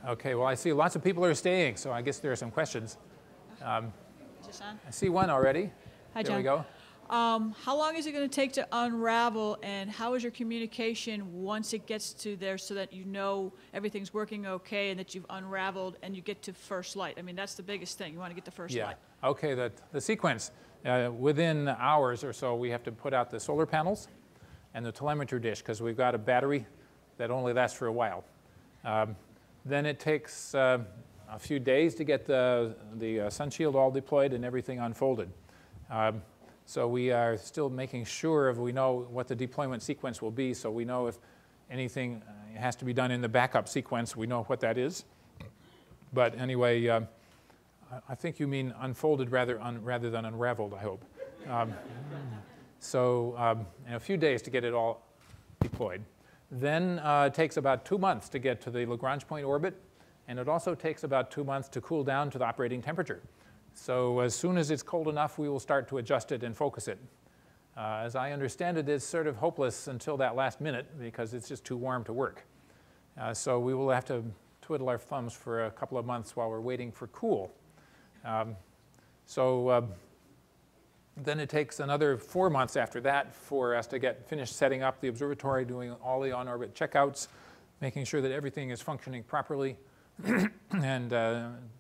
Okay, well, I see lots of people are staying, so I guess there are some questions. I see one already. Hi, John. There we go. How long is it going to take to unravel, and how is your communication once it gets to there so that you know everything's working okay and that you've unraveled and you get to first light? I mean, that's the biggest thing. You want to get to first light. Okay, the sequence. Within hours or so, we have to put out the solar panels and the telemetry dish because we've got a battery that only lasts for a while. Then it takes a few days to get the sun shield all deployed and everything unfolded. So we are still making sure we know what the deployment sequence will be, so we know if anything has to be done in the backup sequence, we know what that is. But anyway, I think you mean unfolded rather than unraveled, I hope. In a few days to get it all deployed. Then it takes about 2 months to get to the Lagrange point orbit, and it also takes about 2 months to cool down to the operating temperature. So as soon as it's cold enough, we will start to adjust it and focus it. As I understand it, it's sort of hopeless until that last minute because it's just too warm to work. So we will have to twiddle our thumbs for a couple of months while we're waiting for cool. Then it takes another 4 months after that for us to get finished setting up the observatory, doing all the on-orbit checkouts, making sure that everything is functioning properly, and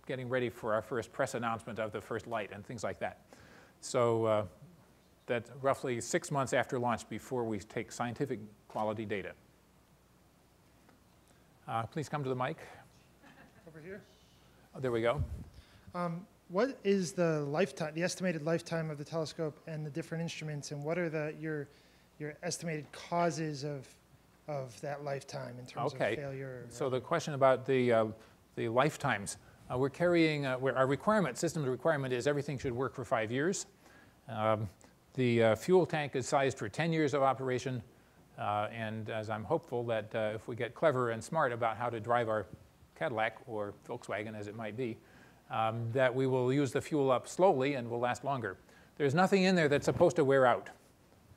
getting ready for our first press announcement of the first light and things like that. So that's roughly 6 months after launch before we take scientific quality data. Please come to the mic. Over here. Oh, there we go. What is the lifetime, the estimated lifetime of the telescope and the different instruments, and what are your estimated causes of that lifetime in terms of failure? So the question about the lifetimes, we're carrying, our requirement, system's requirement is everything should work for 5 years. The fuel tank is sized for 10 years of operation, and as I'm hopeful that if we get clever and smart about how to drive our Cadillac or Volkswagen as it might be, that we will use the fuel up slowly and will last longer. There's nothing in there that's supposed to wear out.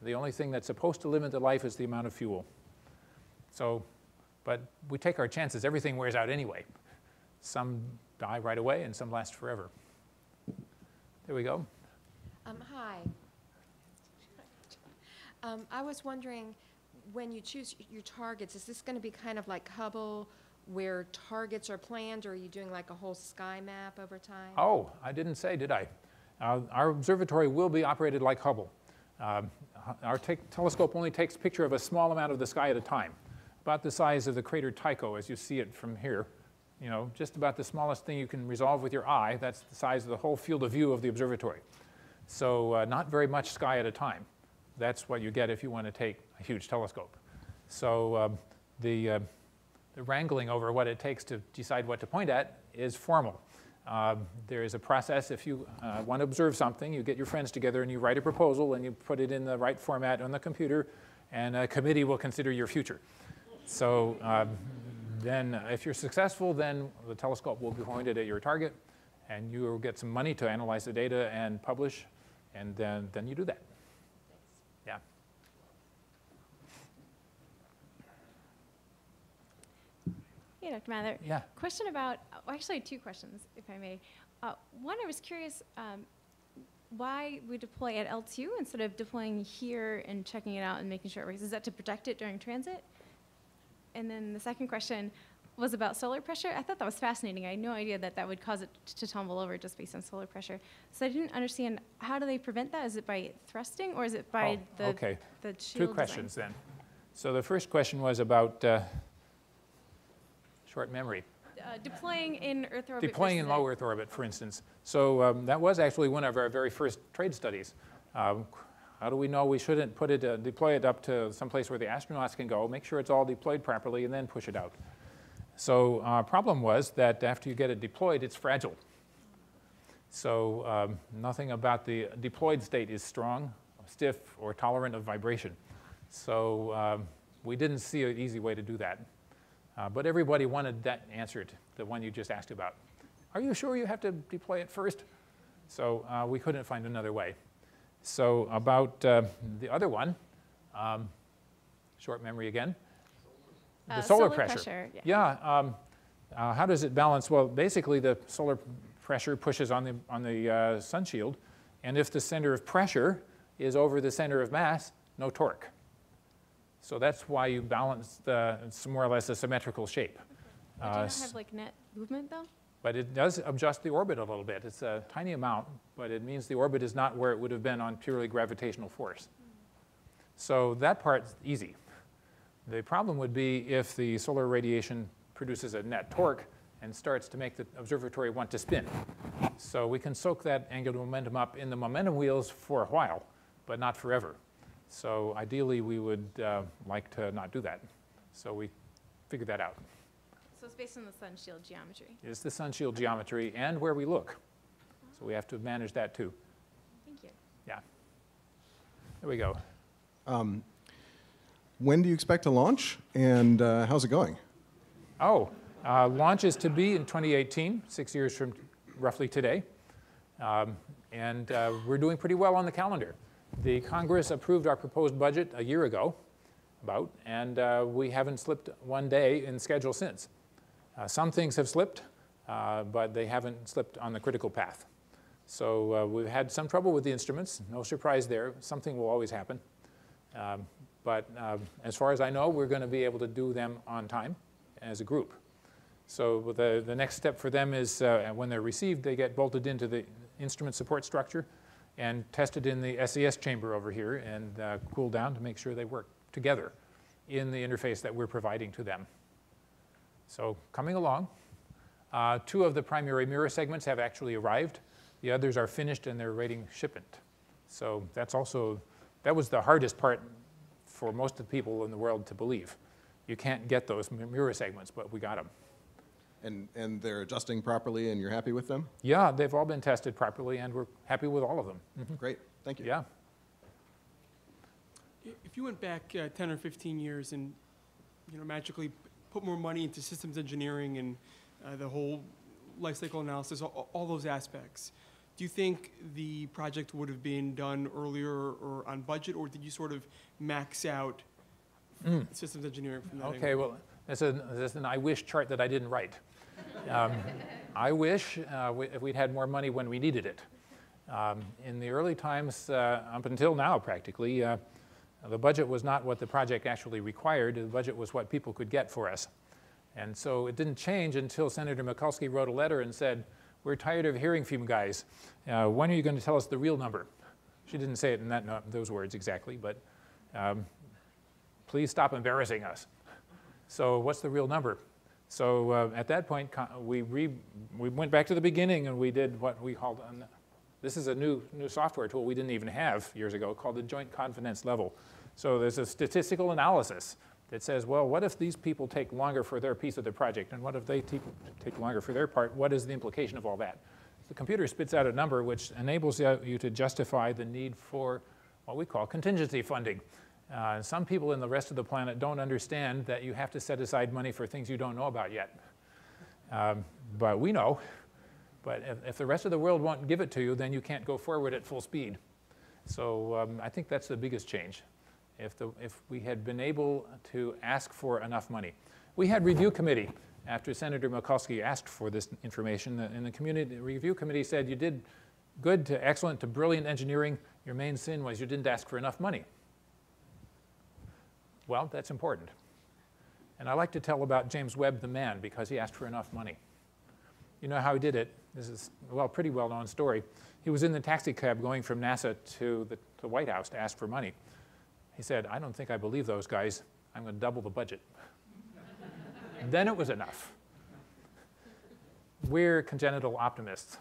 The only thing that's supposed to limit the life is the amount of fuel. So, but we take our chances. Everything wears out anyway. Some die right away and some last forever. There we go. Hi. I was wondering, when you choose your targets, is this going to be kind of like Hubble, where targets are planned, or are you doing like a whole sky map over time? Oh, I didn't say, did I? Our observatory will be operated like Hubble. Our telescope only takes a picture of a small amount of the sky at a time, about the size of the crater Tycho as you see it from here. You know, just about the smallest thing you can resolve with your eye. That's the size of the whole field of view of the observatory. So not very much sky at a time. That's what you get if you want to take a huge telescope. So the wrangling over what it takes to decide what to point at is formal. There is a process. If you want to observe something, you get your friends together and you write a proposal and you put it in the right format on the computer, and a committee will consider your future. So then if you're successful, then the telescope will be pointed at your target, and you will get some money to analyze the data and publish, and then you do that. Yeah. Hey, Dr. Mather. Yeah. Question about, well, actually 2 questions, if I may. One, I was curious why we deploy at L2 instead of deploying here and checking it out and making sure it works. Is that to protect it during transit? And then the second question was about solar pressure. I thought that was fascinating. I had no idea that that would cause it to tumble over just based on solar pressure. So I didn't understand, how do they prevent that? Is it by thrusting, or is it by the shield 2 questions then. So the first question was about short memory. Deploying in Earth orbit. Deploying in low Earth orbit, for instance. So that was actually one of our very first trade studies. How do we know we shouldn't put it, deploy it up to someplace where the astronauts can go, make sure it's all deployed properly, and then push it out? So our problem was that after you get it deployed, it's fragile. So nothing about the deployed state is strong, stiff, or tolerant of vibration. So we didn't see an easy way to do that. But everybody wanted that answered, the one you just asked about. Are you sure you have to deploy it first? So we couldn't find another way. So about the other one, short memory again, the solar pressure. Yeah. How does it balance? Well, basically the solar pressure pushes on the sun shield, and if the center of pressure is over the center of mass, no torque. So that's why you balance it's more or less a symmetrical shape. But do you not have like net movement though? But it does adjust the orbit a little bit. It's a tiny amount, but it means the orbit is not where it would have been on purely gravitational force. So that part's easy. The problem would be if the solar radiation produces a net torque and starts to make the observatory want to spin. So we can soak that angular momentum up in the momentum wheels for a while, but not forever. So ideally, we would like to not do that. So we figured that out. So it's based on the sun shield geometry. It's the sun shield geometry and where we look. So we have to manage that too. Thank you. Yeah. There we go. When do you expect to launch, and how's it going? Oh, launch is to be in 2018, 6 years from roughly today. And we're doing pretty well on the calendar. The Congress approved our proposed budget a year ago, and we haven't slipped one day in schedule since. Some things have slipped, but they haven't slipped on the critical path. So we've had some trouble with the instruments. No surprise there. Something will always happen. But as far as I know, we're going to be able to do them on time as a group. So the next step for them is when they're received, they get bolted into the instrument support structure and tested in the SES chamber over here and cooled down to make sure they work together in the interface that we're providing to them. So coming along. 2 of the primary mirror segments have actually arrived. The others are finished and they're awaiting shipment. So that was the hardest part for most of the people in the world to believe. You can't get those mirror segments, but we got them. And they're adjusting properly, and you're happy with them? Yeah, they've all been tested properly, and we're happy with all of them. Mm-hmm. Great, thank you. Yeah. If you went back 10 or 15 years and magically put more money into systems engineering and the whole life cycle analysis, all those aspects, do you think the project would have been done earlier or on budget, or did you sort of max out systems engineering from that angle? Okay, well, that's an I wish chart that I didn't write. I wish if we'd had more money when we needed it. In the early times, up until now practically, the budget was not what the project actually required. The budget was what people could get for us. And so it didn't change until Senator Mikulski wrote a letter and said, "We're tired of hearing from you guys. When are you going to tell us the real number?" She didn't say it in those words exactly, but please stop embarrassing us. So what's the real number? So at that point, we went back to the beginning and we did what we called, this is a new software tool we didn't even have years ago called the Joint Confidence Level. So there's a statistical analysis that says, well, what if these people take longer for their piece of the project? And what if they take longer for their part? What is the implication of all that? The computer spits out a number which enables you to justify the need for what we call contingency funding. Some people in the rest of the planet don't understand that you have to set aside money for things you don't know about yet. But we know. But if the rest of the world won't give it to you, then you can't go forward at full speed. So I think that's the biggest change. If we had been able to ask for enough money. We had review committee after Senator Mikulski asked for this information, and the community review committee said you did good to excellent to brilliant engineering. Your main sin was you didn't ask for enough money. Well, that's important. And I like to tell about James Webb, the man, because he asked for enough money. You know how he did it? This is a pretty well-known story. He was in the taxi cab going from NASA to the White House to ask for money. He said, "I don't think I believe those guys. I'm going to double the budget." Then it was enough. We're congenital optimists.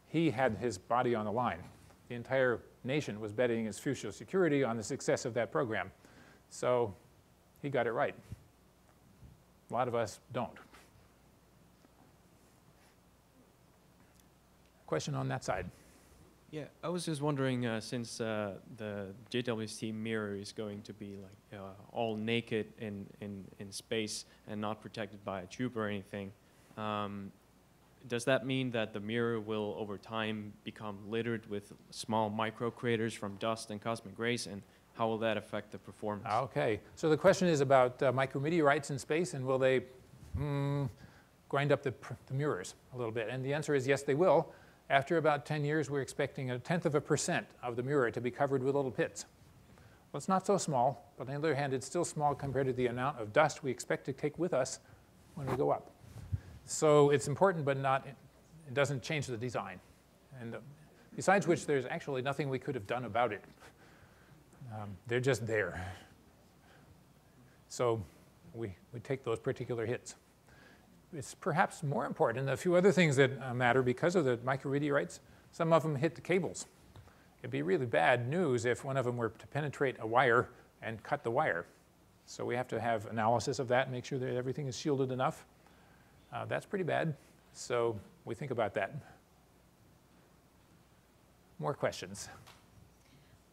He had his body on the line. The entire nation was betting its future security on the success of that program. So he got it right. A lot of us don't. Question on that side. Yeah, I was just wondering, since the JWST mirror is going to be like all naked in space and not protected by a tube or anything, does that mean that the mirror will over time become littered with small micro craters from dust and cosmic rays, and how will that affect the performance? Okay, so the question is about micrometeorites in space, and will they, grind up the mirrors a little bit? And the answer is yes, they will. After about 10 years, we're expecting 0.1% of the mirror to be covered with little pits. Well, it's not so small, but on the other hand, it's still small compared to the amount of dust we expect to take with us when we go up. So it's important, but it doesn't change the design. And besides which, there's actually nothing we could have done about it. They're just there. So we take those particular hits. It's perhaps more important than a few other things that matter because of the micrometeorites. Some of them hit the cables. It'd be really bad news if one of them were to penetrate a wire and cut the wire. So we have to have analysis of that, make sure that everything is shielded enough. That's pretty bad. So we think about that. More questions?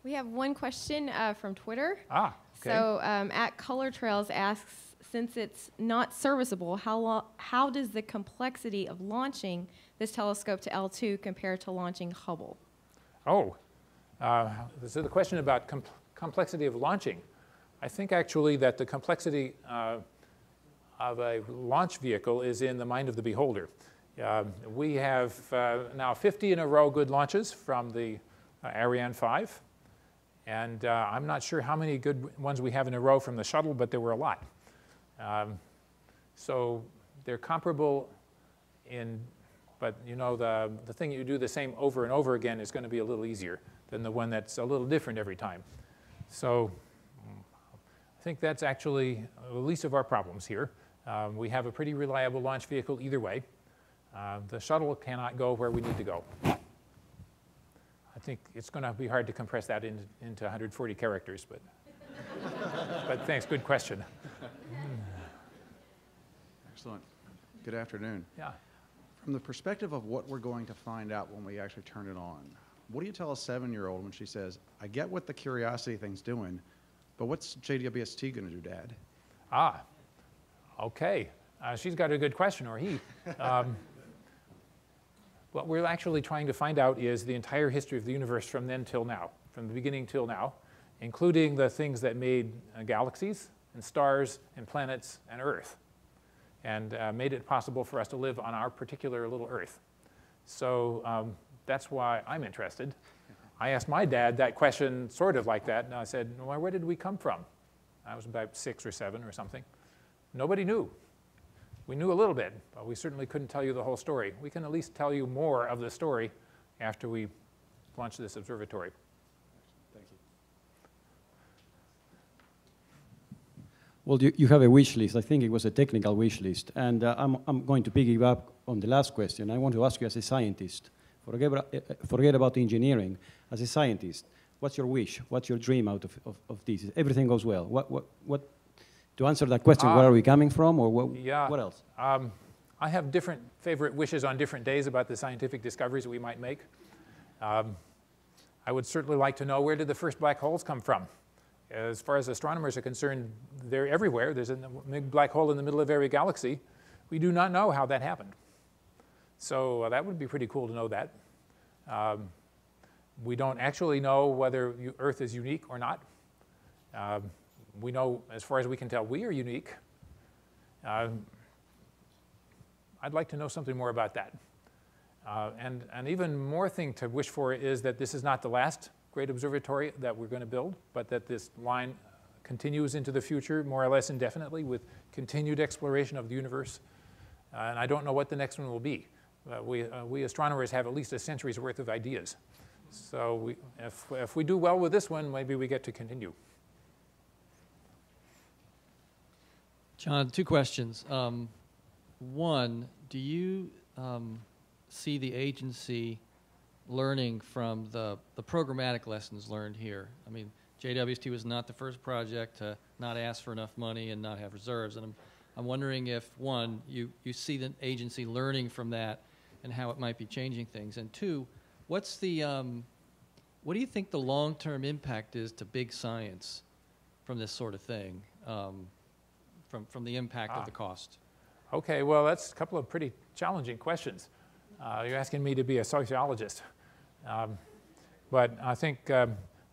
We have one question from Twitter. Okay. So at Color Trails asks, since it's not serviceable, how does the complexity of launching this telescope to L2 compare to launching Hubble? So the question about complexity of launching. I think actually that the complexity of a launch vehicle is in the mind of the beholder. We have now 50 in a row good launches from the Ariane 5. And I'm not sure how many good ones we have in a row from the shuttle, but there were a lot. So they're comparable but you know, the thing you do the same over and over again is going to be a little easier than the one that's a little different every time. So I think that's actually the least of our problems here. We have a pretty reliable launch vehicle either way. The shuttle cannot go where we need to go. I think it's going to be hard to compress that into 140 characters, but thanks, good question. Excellent. Good afternoon. Yeah. From the perspective of what we're going to find out when we actually turn it on, what do you tell a 7-year-old when she says, I get what the curiosity thing's doing, but what's JWST going to do, Dad? Okay. She's got a good question, or he. What we're actually trying to find out is the entire history of the universe from then till now, from the beginning till now, including the things that made galaxies and stars and planets and Earth, and made it possible for us to live on our particular little Earth. So that's why I'm interested. I asked my dad that question sort of like that, and I said, well, where did we come from? I was about 6 or 7 or something. Nobody knew. We knew a little bit, but we certainly couldn't tell you the whole story. We can at least tell you more of the story after we launch this observatory. Thank you. Well, you have a wish list. I think it was a technical wish list. And I'm going to piggyback on the last question. I want to ask you as a scientist, forget about engineering. As a scientist, what's your wish? What's your dream out of this? Everything goes well. What to answer that question, where are we coming from, or what else? I have different favorite wishes on different days about the scientific discoveries that we might make. I would certainly like to know, where did the first black holes come from? As far as astronomers are concerned, they're everywhere. There's a big black hole in the middle of every galaxy. We do not know how that happened. So that would be pretty cool to know that. We don't actually know whether Earth is unique or not. We know, as far as we can tell, we are unique. I'd like to know something more about that. And an even more thing to wish for is that this is not the last great observatory that we're going to build, but that this line continues into the future more or less indefinitely with continued exploration of the universe. And I don't know what the next one will be. We astronomers have at least a century's worth of ideas. So if we do well with this one, maybe we get to continue. John, 2 questions. One, do you see the agency learning from the programmatic lessons learned here? I mean, JWST was not the first project to not ask for enough money and not have reserves. And I'm wondering if, one, you see the agency learning from that and how it might be changing things. And 2, what do you think the long-term impact is to big science from this sort of thing? From the impact of the cost? Okay, well, that's a couple of pretty challenging questions. You're asking me to be a sociologist. But I think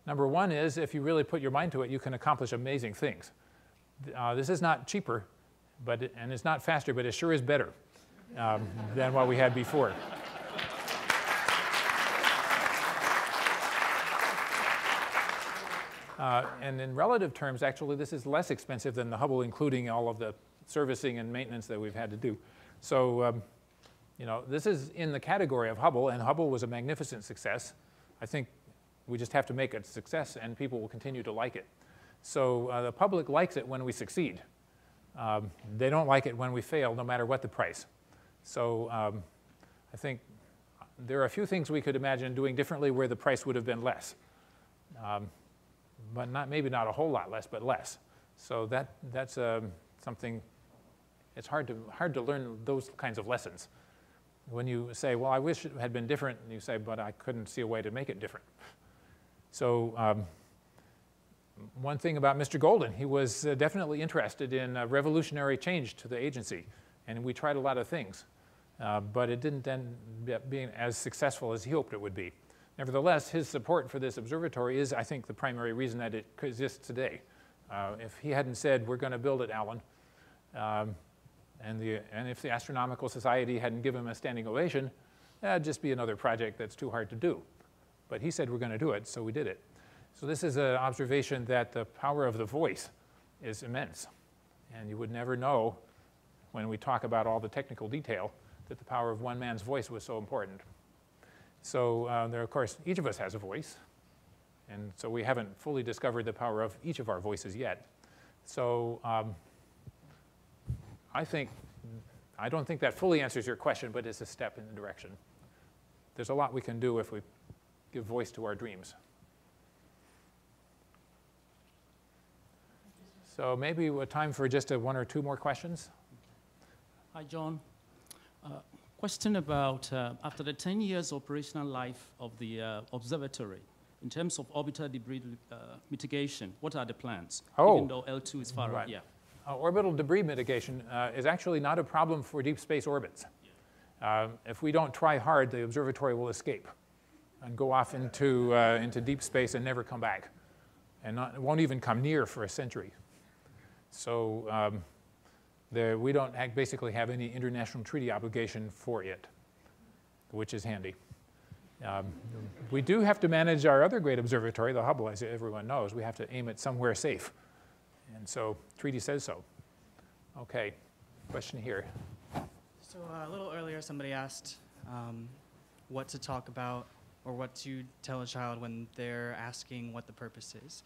number one is, if you really put your mind to it, you can accomplish amazing things. This is not cheaper, and it's not faster, but it sure is better. than what we had before. And in relative terms, actually, this is less expensive than the Hubble, including all of the servicing and maintenance that we've had to do. So, you know, this is in the category of Hubble, and Hubble was a magnificent success. I think we just have to make it a success, and people will continue to like it. So the public likes it when we succeed. They don't like it when we fail, no matter what the price. So I think there are a few things we could imagine doing differently where the price would have been less. But maybe not a whole lot less, but less. So that's something, it's hard to learn those kinds of lessons. When you say, well, I wish it had been different, and you say, but I couldn't see a way to make it different. So one thing about Mr. Golden, he was definitely interested in revolutionary change to the agency. And we tried a lot of things. But it didn't end up being as successful as he hoped it would be. Nevertheless, his support for this observatory is, I think, the primary reason that it exists today. If he hadn't said, we're going to build it, Alan, and if the Astronomical Society hadn't given him a standing ovation, that'd just be another project that's too hard to do. But he said we're going to do it, so we did it. So this is an observation that the power of the voice is immense. And you would never know, when we talk about all the technical detail, that the power of one man's voice was so important. So there, of course, each of us has a voice. And so we haven't fully discovered the power of each of our voices yet. So I don't think that fully answers your question, but it's a step in the direction. There's a lot we can do if we give voice to our dreams. So maybe time for just one or two more questions. Hi, John. Question about after the 10 years operational life of the observatory, in terms of orbital debris mitigation, what are the plans? Oh, even though L2 is far right. away. Yeah. Orbital debris mitigation is actually not a problem for deep space orbits. If we don't try hard, the observatory will escape and go off into deep space and never come back, and it won't even come near for a century. So we don't basically have any international treaty obligation for it, which is handy. We do have to manage our other great observatory, the Hubble, as everyone knows. We have to aim it somewhere safe. And so treaty says so. OK, question here. So a little earlier, somebody asked what to talk about or what to tell a child when they're asking what the purpose is.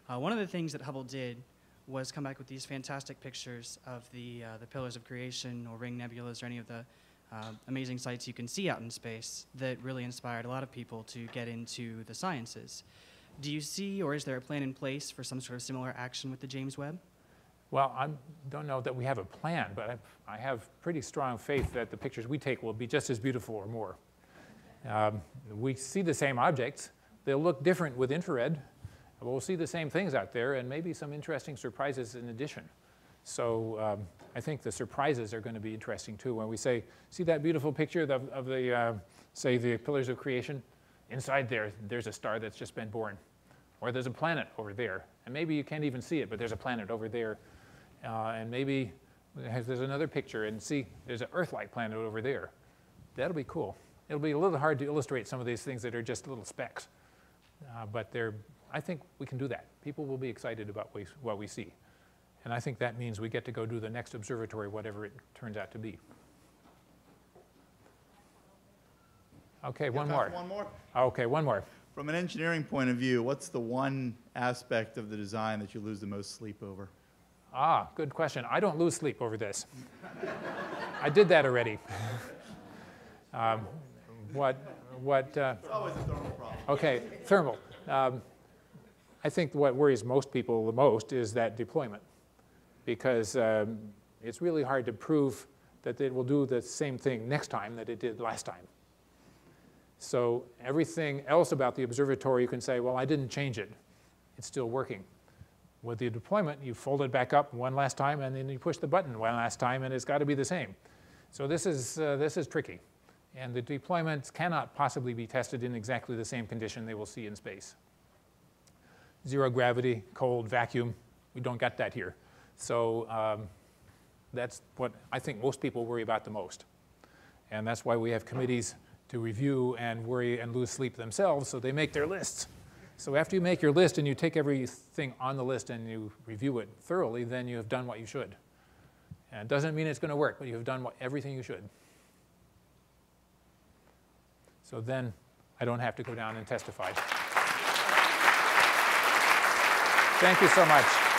One of the things that Hubble did was come back with these fantastic pictures of the pillars of creation or ring nebulas or any of the amazing sights you can see out in space that really inspired a lot of people to get into the sciences. Do you see, or is there a plan in place for some sort of similar action with the James Webb? Well, I don't know that we have a plan, but I have pretty strong faith that the pictures we take will be just as beautiful or more. We see the same objects. They'll look different with infrared. We'll see the same things out there and maybe some interesting surprises in addition. So I think the surprises are going to be interesting too. When we say, see that beautiful picture of the, say, the pillars of creation? Inside there's a star that's just been born. Or there's a planet over there. And maybe you can't even see it, but there's a planet over there. And maybe there's another picture, and see, there's an Earth-like planet over there. That'll be cool. It'll be a little hard to illustrate some of these things that are just little specks. But I think we can do that. People will be excited about what we see. And I think that means we get to go do the next observatory, whatever it turns out to be. OK, one more. One more? OK, one more. From an engineering point of view, what's the one aspect of the design that you lose the most sleep over? Ah, good question. I don't lose sleep over this. I did that already. It's always a thermal problem. OK, thermal. I think what worries most people the most is that deployment, because it's really hard to prove that it will do the same thing next time that it did last time. So everything else about the observatory, you can say, well, I didn't change it. It's still working. With the deployment, you fold it back up one last time, and then you push the button one last time, and it's got to be the same. So this is tricky. And the deployments cannot possibly be tested in exactly the same condition they will see in space. Zero gravity, cold, vacuum, we don't got that here. So that's what I think most people worry about the most. And that's why we have committees to review and worry and lose sleep themselves, so they make their lists. So after you make your list and you take everything on the list and you review it thoroughly, then you have done what you should. And it doesn't mean it's going to work, but you have done everything you should. So then I don't have to go down and testify. Thank you so much.